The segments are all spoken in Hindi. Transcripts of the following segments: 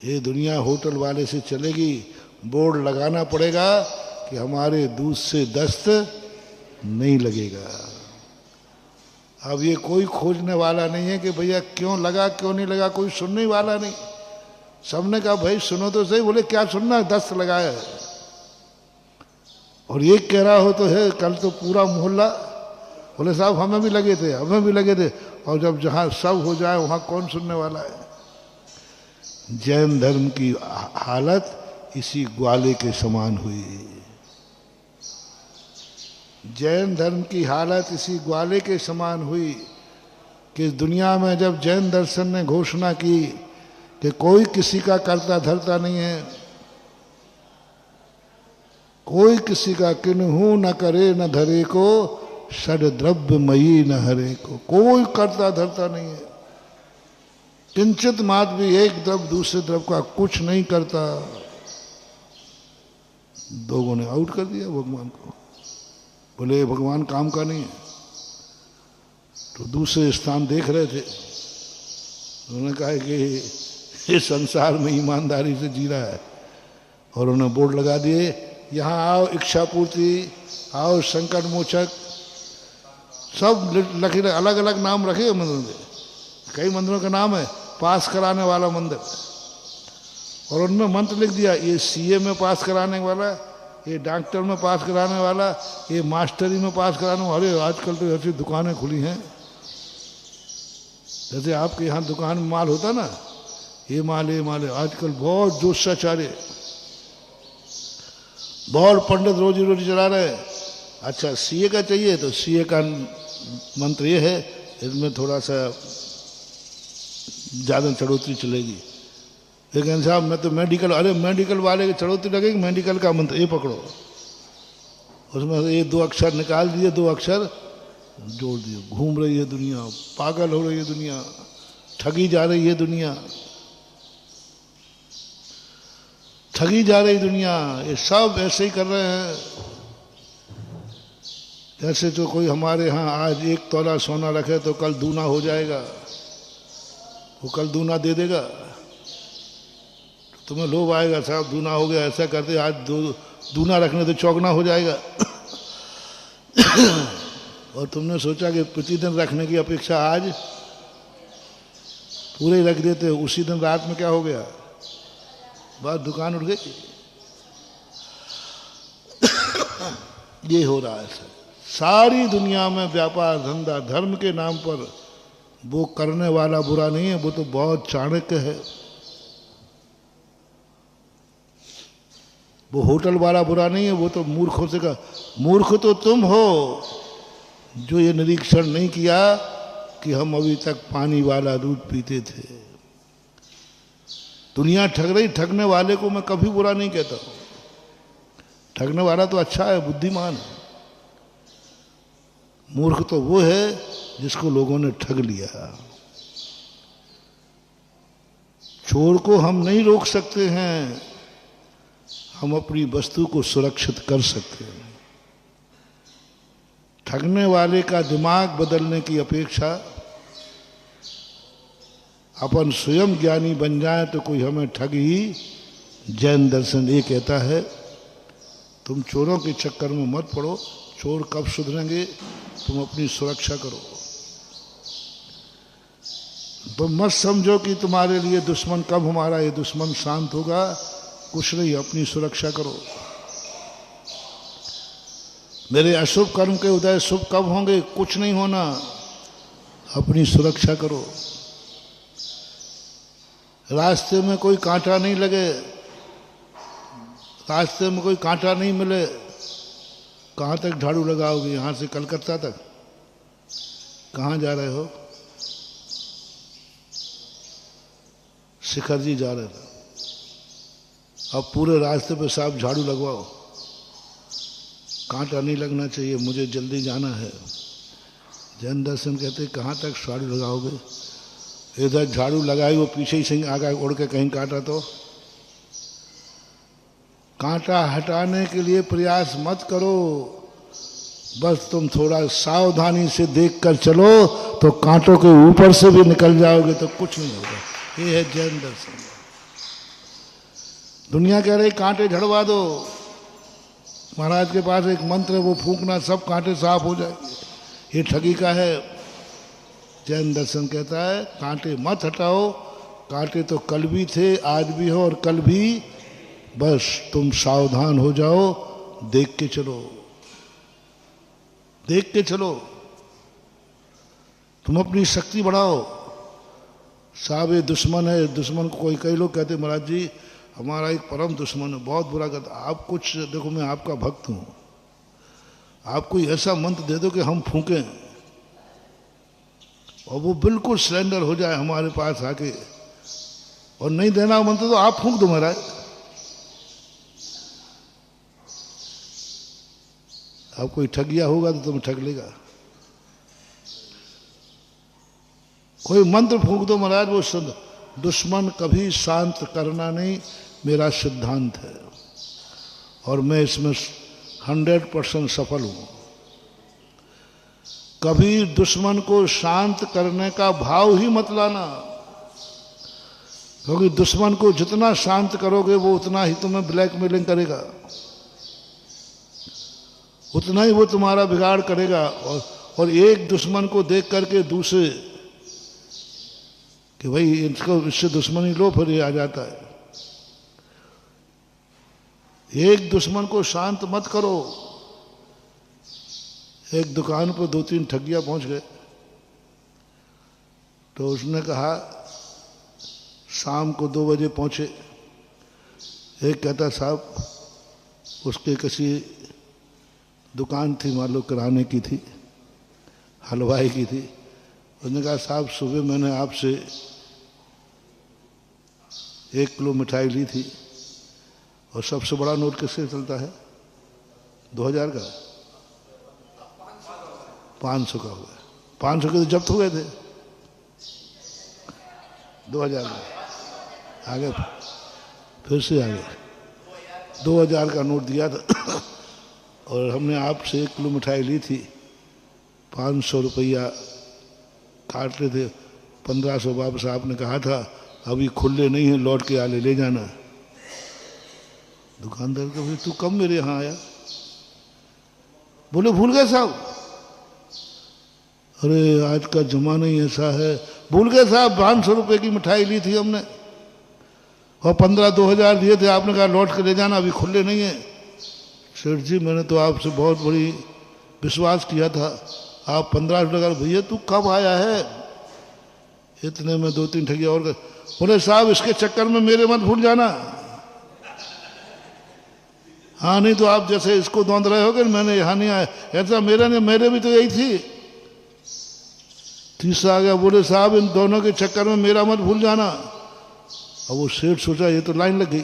ये दुनिया होटल वाले से चलेगी, बोर्ड लगाना पड़ेगा कि हमारे दूध से दस्त नहीं लगेगा। अब ये कोई खोजने वाला नहीं है कि भैया क्यों लगा क्यों नहीं लगा, कोई सुनने वाला नहीं। सबने कहा भाई सुनो तो सही। बोले क्या सुनना, दस्त लगाया है। और ये कह रहा हो तो है, कल तो पूरा मोहल्ला। बोले साहब हमें भी लगे थे, हमें भी लगे थे। और जब जहाँ सब हो जाए वहाँ कौन सुनने वाला है। जैन धर्म की हालत इसी ग्वाले के समान हुई। जैन धर्म की हालत इसी ग्वाले के समान हुई कि इस दुनिया में जब जैन दर्शन ने घोषणा की कि कोई किसी का करता धरता नहीं है, कोई किसी का किन्हू न करे न धरे को, षड द्रव्य मयी न हरे को। कोई करता धरता नहीं है, किंचित मात्र भी एक द्रव्य दूसरे द्रव्य का कुछ नहीं करता। लोगों ने आउट कर दिया भगवान को। बोले भगवान काम का नहीं है। तो दूसरे स्थान देख रहे थे, उन्होंने कहा कि इस संसार में ईमानदारी से जी रहा है। और उन्होंने बोर्ड लगा दिए, यहाँ आओ इच्छा पूर्ति, आओ संकट मोचक, सब लखे। अलग अलग नाम रखे मंदिरों के। कई मंदिरों का नाम है पास कराने वाला मंदिर। और उनमें मंत्र लिख दिया, ये सीए में पास कराने वाला, ये डॉक्टर में पास कराने वाला, ये मास्टरी में पास कराने वाले। अरे आजकल तो ऐसी दुकानें खुली हैं, जैसे आपके यहाँ दुकान में माल होता ना, ये माल ये माल है। आजकल बहुत जोशाचार्य, बहुत पंडित रोजी रोटी चला रहे हैं। अच्छा सीए का चाहिए तो सीए का मंत्र ये है, इसमें थोड़ा सा ज़्यादा चढ़ोतरी चलेगी। लेकिन साहब मैं तो मेडिकल, अरे मेडिकल वाले की चढ़ोतरी लगेगी, मेडिकल का मंत्र ये पकड़ो, उसमें से ये 2 अक्षर निकाल दिए, 2 अक्षर जोड़ दिए। घूम रही है दुनिया, पागल हो रही है दुनिया, ठगी जा रही है दुनिया, ठगी जा रही दुनिया। ये सब ऐसे ही कर रहे हैं जैसे तो कोई हमारे यहाँ आज 1 तोला सोना रखे तो कल दूना हो जाएगा, वो कल दूना दे देगा। तुम्हें लोभ आएगा साहब दूना हो गया, ऐसा करते आज दूना रखने तो चौगना हो जाएगा। और तुमने सोचा कि प्रतिदिन रखने की अपेक्षा आज पूरे रख देते, उसी दिन रात में क्या हो गया, बस दुकान उठ गई। ये हो रहा है सर, सारी दुनिया में व्यापार धंधा धर्म के नाम पर। वो करने वाला बुरा नहीं है, वो तो बहुत चाणक्य है। वो होटल वाला बुरा नहीं है, वो तो मूर्खों से का। मूर्ख तो तुम हो जो ये निरीक्षण नहीं किया कि हम अभी तक पानी वाला दूध पीते थे। दुनिया ठग रही, ठगने वाले को मैं कभी बुरा नहीं कहता हूं। ठगने वाला तो अच्छा है, बुद्धिमान है। मूर्ख तो वो है जिसको लोगों ने ठग लिया। चोर को हम नहीं रोक सकते हैं, हम अपनी वस्तु को सुरक्षित कर सकते हैं। ठगने वाले का दिमाग बदलने की अपेक्षा अपन स्वयं ज्ञानी बन जाए तो कोई हमें ठग ही। जैन दर्शन ये कहता है तुम चोरों के चक्कर में मत पड़ो। चोर कब सुधरेंगे, तुम अपनी सुरक्षा करो। तुम मत समझो कि तुम्हारे लिए दुश्मन कब हमारा ये दुश्मन शांत होगा, कुछ नहीं, अपनी सुरक्षा करो। मेरे अशुभ कर्म के उदय शुभ कब होंगे, कुछ नहीं होना, अपनी सुरक्षा करो। रास्ते में कोई कांटा नहीं लगे, रास्ते में कोई कांटा नहीं मिले, कहाँ तक झाड़ू लगाओगे, यहाँ से कलकत्ता तक? कहाँ जा रहे हो? शिखर जी जा रहे थे, अब पूरे रास्ते पे साहब झाड़ू लगवाओ, कांटा नहीं लगना चाहिए, मुझे जल्दी जाना है। जैन दर्शन कहते कहाँ तक झाड़ू लगाओगे? इधर झाड़ू लगाई, वो पीछे ही से आगे उड़ के कहीं काटा तो। कांटा हटाने के लिए प्रयास मत करो, बस तुम थोड़ा सावधानी से देखकर चलो तो कांटों के ऊपर से भी निकल जाओगे तो कुछ नहीं होगा। ये है जैन दर्शन। दुनिया कह रही कांटे झड़वा दो, महाराज के पास एक मंत्र है, वो फूंकना सब कांटे साफ हो जाएंगे। ये ठगी का है। जैन दर्शन कहता है कांटे मत हटाओ, कांटे तो कल भी थे, आज भी हो और कल भी, बस तुम सावधान हो जाओ, देख के चलो, देख के चलो, तुम अपनी शक्ति बढ़ाओ। साहब ये दुश्मन है, दुश्मन को कोई कई लोग कहते महाराज जी हमारा एक परम दुश्मन है, बहुत बुरा कहता। आप कुछ देखो, मैं आपका भक्त हूं, आप कोई ऐसा मंत्र दे दो कि हम फूकें और वो बिल्कुल सिलेंडर हो जाए हमारे पास आके, और नहीं देना मंत्र तो आप फूंक दो महाराज। अब कोई ठगिया होगा तो तुम्हें ठग लेगा। कोई मंत्र फूंक दो महाराज, वो दुश्मन कभी शांत करना नहीं, मेरा सिद्धांत है और मैं इसमें 100% सफल हूं। कभी दुश्मन को शांत करने का भाव ही मत लाना, क्योंकि दुश्मन को जितना शांत करोगे वो उतना ही तुम्हें ब्लैकमेलिंग करेगा, उतना ही वो तुम्हारा बिगाड़ करेगा। और एक दुश्मन को देख करके दूसरे कि भाई इसको इससे दुश्मनी लो, फिर ये आ जाता है। एक दुश्मन को शांत मत करो। एक दुकान पर 2-3 ठगिया पहुंच गए, तो उसने कहा शाम को 2 बजे पहुंचे। एक कहता साहब उसके किसी दुकान थी, मान लो किराने की थी, हलवाई की थी। उसने कहा साहब सुबह मैंने आपसे 1 किलो मिठाई ली थी, और सबसे बड़ा नोट किससे चलता है? 2000 का, 500 का हो गया। 500 के तो जब्त हो गए थे, 2000 का आगे फिर से आगे 2000 का नोट दिया था और हमने आपसे 1 किलो मिठाई ली थी, 500 रुपया काट रहे थे, 1500 वापस आपने कहा था, अभी खुले नहीं है, लौट के आले ले जाना। दुकानदार का भाई तू कब मेरे यहाँ आया? बोले भूल गए साहब। अरे आज का जमाना ही ऐसा है, भूल गए साहब 500 रुपये की मिठाई ली थी हमने और 15-2000 दिए थे, आपने कहा लौट के ले जाना, अभी खुले नहीं है। सेठ जी मैंने तो आपसे बहुत बड़ी विश्वास किया था, आप 1500 लगा। भैया तू कब आया है? इतने में 2-3 ठगिया और बोले साहब इसके चक्कर में मेरे मत भूल जाना। हाँ नहीं तो आप जैसे इसको दौंद रहे होगे मैंने यहाँ नहीं आया, ऐसा मेरा नहीं, मेरे भी तो यही थी। तीसरा आ गया, बोले साहब इन दोनों के चक्कर में मेरा मत भूल जाना। अब वो सेठ सोचा ये तो लाइन लग गई।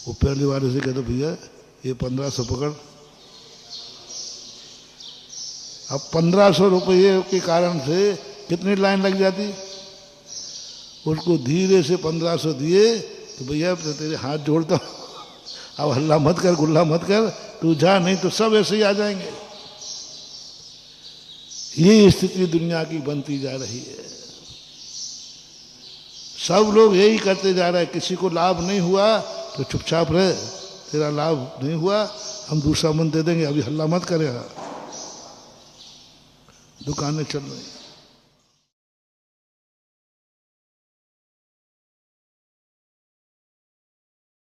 वो पहले वाले से कहते भैया ये 1500 पकड़। अब 1500 रुपये के कारण से कितनी लाइन लग जाती। उसको धीरे से 1500 दिए तो भैया तेरे हाथ जोड़ता हूं, अब हल्ला मत कर, गुल्ला मत कर, तू जा, नहीं तो सब ऐसे ही आ जाएंगे। ये स्थिति दुनिया की बनती जा रही है। सब लोग यही करते जा रहे हैं, किसी को लाभ नहीं हुआ तो चुपचाप रहे, तेरा लाभ नहीं हुआ हम दूसरा मंत्र दे देंगे, अभी हल्ला मत करे। दुकानें चल रही।